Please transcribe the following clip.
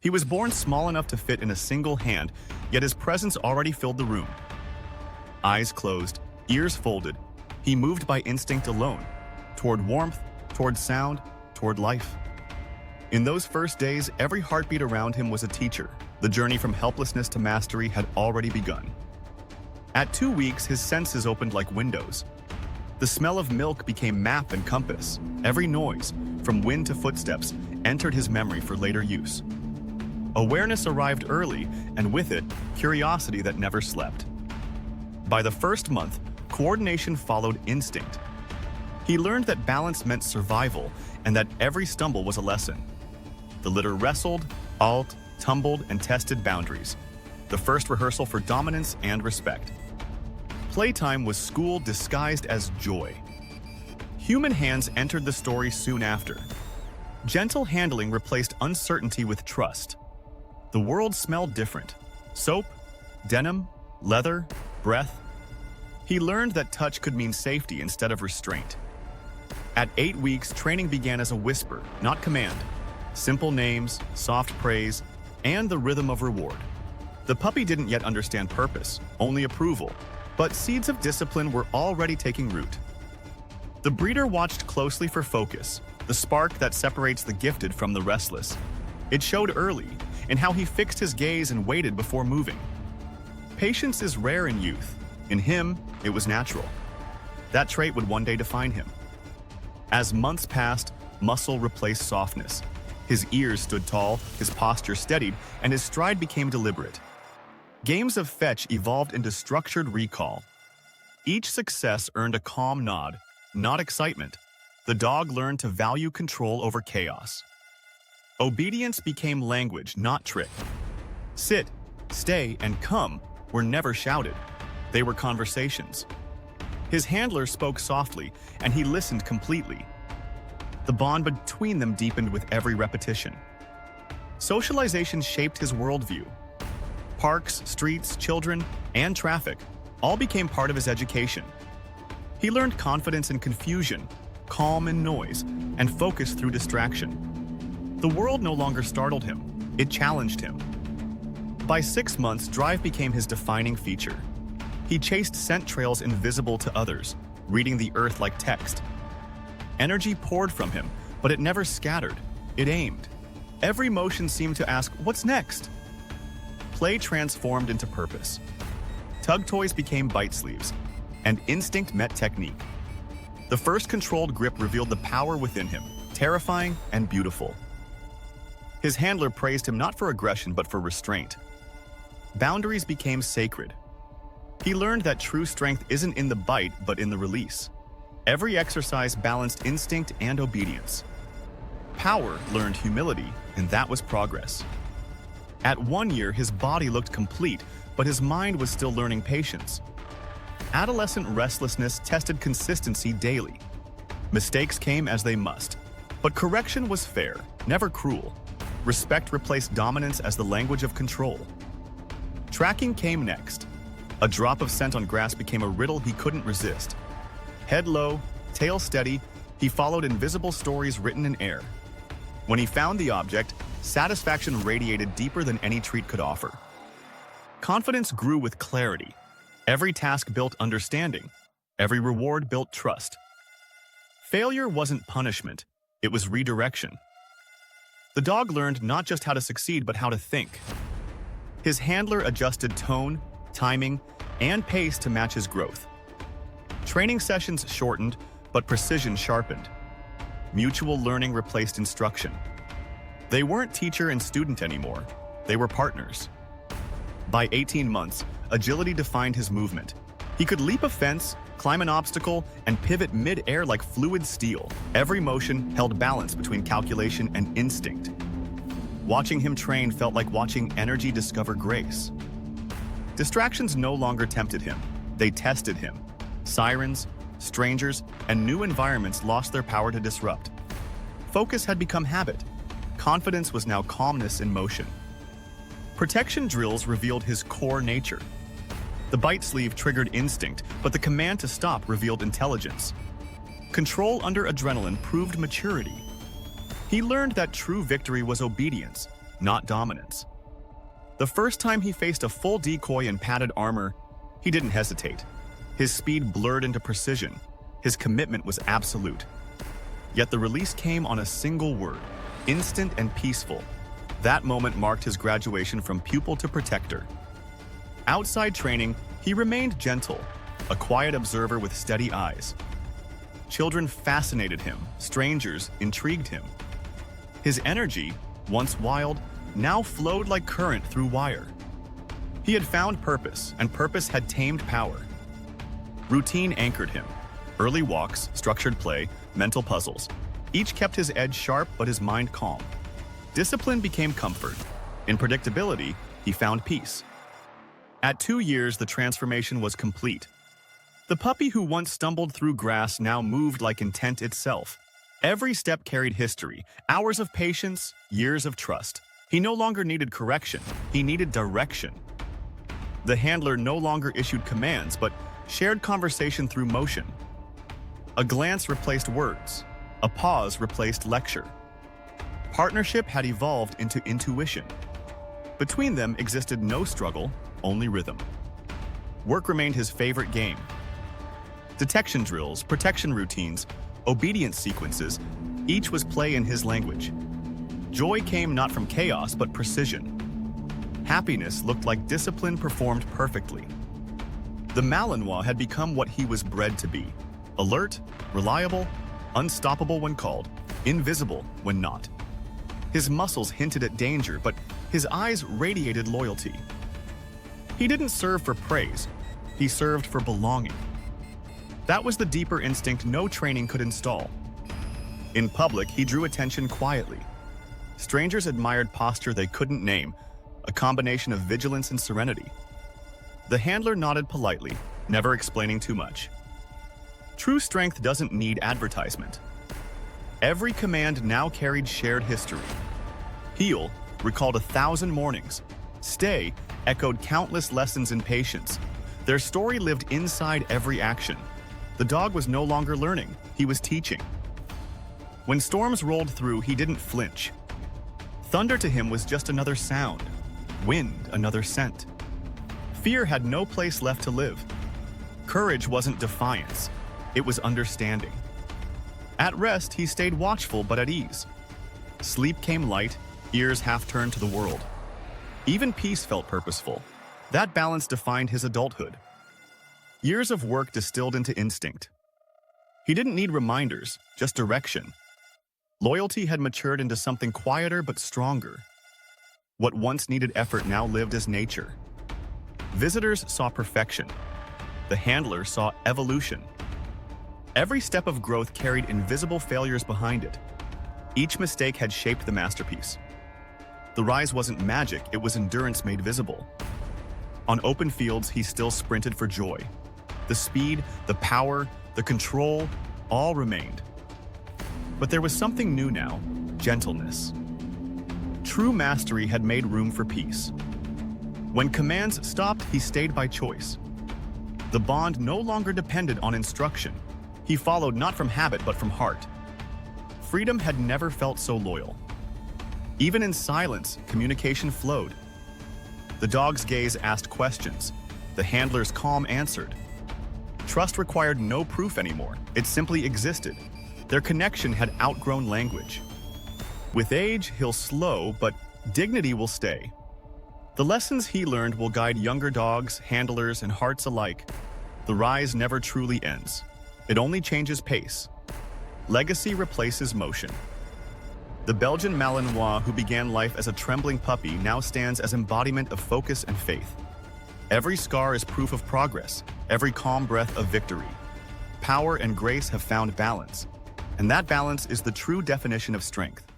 He was born small enough to fit in a single hand, yet his presence already filled the room. Eyes closed, ears folded, he moved by instinct alone, toward warmth, toward sound, toward life. In those first days, every heartbeat around him was a teacher. The journey from helplessness to mastery had already begun. At 2 weeks, his senses opened like windows. The smell of milk became map and compass. Every noise, from wind to footsteps, entered his memory for later use. Awareness arrived early, and with it, curiosity that never slept. By the first month, coordination followed instinct. He learned that balance meant survival, and that every stumble was a lesson. The litter wrestled, tumbled, and tested boundaries. The first rehearsal for dominance and respect. Playtime was school disguised as joy. Human hands entered the story soon after. Gentle handling replaced uncertainty with trust. The world smelled different. Soap, denim, leather, breath. He learned that touch could mean safety instead of restraint. At 8 weeks, training began as a whisper, not command. Simple names, soft praise, and the rhythm of reward. The puppy didn't yet understand purpose, only approval, but seeds of discipline were already taking root. The breeder watched closely for focus, the spark that separates the gifted from the restless. It showed early in how he fixed his gaze and waited before moving. Patience is rare in youth. In him, it was natural. That trait would one day define him. As months passed, muscle replaced softness. His ears stood tall, his posture steadied, and his stride became deliberate. Games of fetch evolved into structured recall. Each success earned a calm nod, not excitement. The dog learned to value control over chaos. Obedience became language, not trick. Sit, stay, and come were never shouted. They were conversations. His handler spoke softly, and he listened completely. The bond between them deepened with every repetition. Socialization shaped his worldview. Parks, streets, children, and traffic all became part of his education. He learned confidence in confusion, calm in noise, and focus through distraction. The world no longer startled him, it challenged him. By 6 months, drive became his defining feature. He chased scent trails invisible to others, reading the earth like text. Energy poured from him, but it never scattered, it aimed. Every motion seemed to ask, "What's next?" Play transformed into purpose. Tug toys became bite sleeves, and instinct met technique. The first controlled grip revealed the power within him, terrifying and beautiful. His handler praised him not for aggression but for restraint. Boundaries became sacred. He learned that true strength isn't in the bite but in the release. Every exercise balanced instinct and obedience. Power learned humility, and that was progress. At 1 year, his body looked complete, but his mind was still learning patience. Adolescent restlessness tested consistency daily. Mistakes came as they must, but correction was fair, never cruel. Respect replaced dominance as the language of control. Tracking came next. A drop of scent on grass became a riddle he couldn't resist. Head low, tail steady, he followed invisible stories written in air. When he found the object, satisfaction radiated deeper than any treat could offer. Confidence grew with clarity. Every task built understanding. Every reward built trust. Failure wasn't punishment, it was redirection. The dog learned not just how to succeed, but how to think. His handler adjusted tone, timing, and pace to match his growth. Training sessions shortened, but precision sharpened. Mutual learning replaced instruction. They weren't teacher and student anymore. They were partners. By 18 months, agility defined his movement. He could leap a fence, climb an obstacle, and pivot mid-air like fluid steel. Every motion held balance between calculation and instinct. Watching him train felt like watching energy discover grace. Distractions no longer tempted him. They tested him. Sirens, strangers, and new environments lost their power to disrupt. Focus had become habit. Confidence was now calmness in motion. Protection drills revealed his core nature. The bite sleeve triggered instinct, but the command to stop revealed intelligence. Control under adrenaline proved maturity. He learned that true victory was obedience, not dominance. The first time he faced a full decoy in padded armor, he didn't hesitate. His speed blurred into precision. His commitment was absolute. Yet the release came on a single word: instant and peaceful. That moment marked his graduation from pupil to protector. Outside training, he remained gentle, a quiet observer with steady eyes. Children fascinated him, strangers intrigued him. His energy, once wild, now flowed like current through wire. He had found purpose, and purpose had tamed power. Routine anchored him. Early walks, structured play, mental puzzles. Each kept his edge sharp but his mind calm. Discipline became comfort. In predictability, he found peace. At 2 years, the transformation was complete. The puppy who once stumbled through grass now moved like intent itself. Every step carried history, hours of patience, years of trust. He no longer needed correction, he needed direction. The handler no longer issued commands, but shared conversation through motion. A glance replaced words. A pause replaced lecture. Partnership had evolved into intuition. Between them existed no struggle, only rhythm. Work remained his favorite game. Detection drills, protection routines, obedience sequences, each was play in his language. Joy came not from chaos, but precision. Happiness looked like discipline performed perfectly. The Malinois had become what he was bred to be: alert, reliable, unstoppable when called, invisible when not. His muscles hinted at danger, but his eyes radiated loyalty. He didn't serve for praise, he served for belonging. That was the deeper instinct no training could install. In public, he drew attention quietly. Strangers admired posture they couldn't name, a combination of vigilance and serenity. The handler nodded politely, never explaining too much. True strength doesn't need advertisement. Every command now carried shared history. Heel recalled 1,000 mornings. Stay echoed countless lessons in patience. Their story lived inside every action. The dog was no longer learning, he was teaching. When storms rolled through, he didn't flinch. Thunder to him was just another sound, wind another scent. Fear had no place left to live. Courage wasn't defiance, it was understanding. At rest, he stayed watchful but at ease. Sleep came light, ears half turned to the world. Even peace felt purposeful. That balance defined his adulthood. Years of work distilled into instinct. He didn't need reminders, just direction. Loyalty had matured into something quieter but stronger. What once needed effort now lived as nature. Visitors saw perfection. The handler saw evolution. Every step of growth carried invisible failures behind it. Each mistake had shaped the masterpiece. The rise wasn't magic, it was endurance made visible. On open fields, he still sprinted for joy. The speed, the power, the control, all remained. But there was something new now: gentleness. True mastery had made room for peace. When commands stopped, he stayed by choice. The bond no longer depended on instruction. He followed not from habit but from heart. Freedom had never felt so loyal. Even in silence, communication flowed. The dog's gaze asked questions. The handler's calm answered. Trust required no proof anymore. It simply existed. Their connection had outgrown language. With age, he'll slow, but dignity will stay. The lessons he learned will guide younger dogs, handlers, and hearts alike. The rise never truly ends. It only changes pace. Legacy replaces motion. The Belgian Malinois, who began life as a trembling puppy, now stands as embodiment of focus and faith. Every scar is proof of progress, every calm breath of victory. Power and grace have found balance, and that balance is the true definition of strength.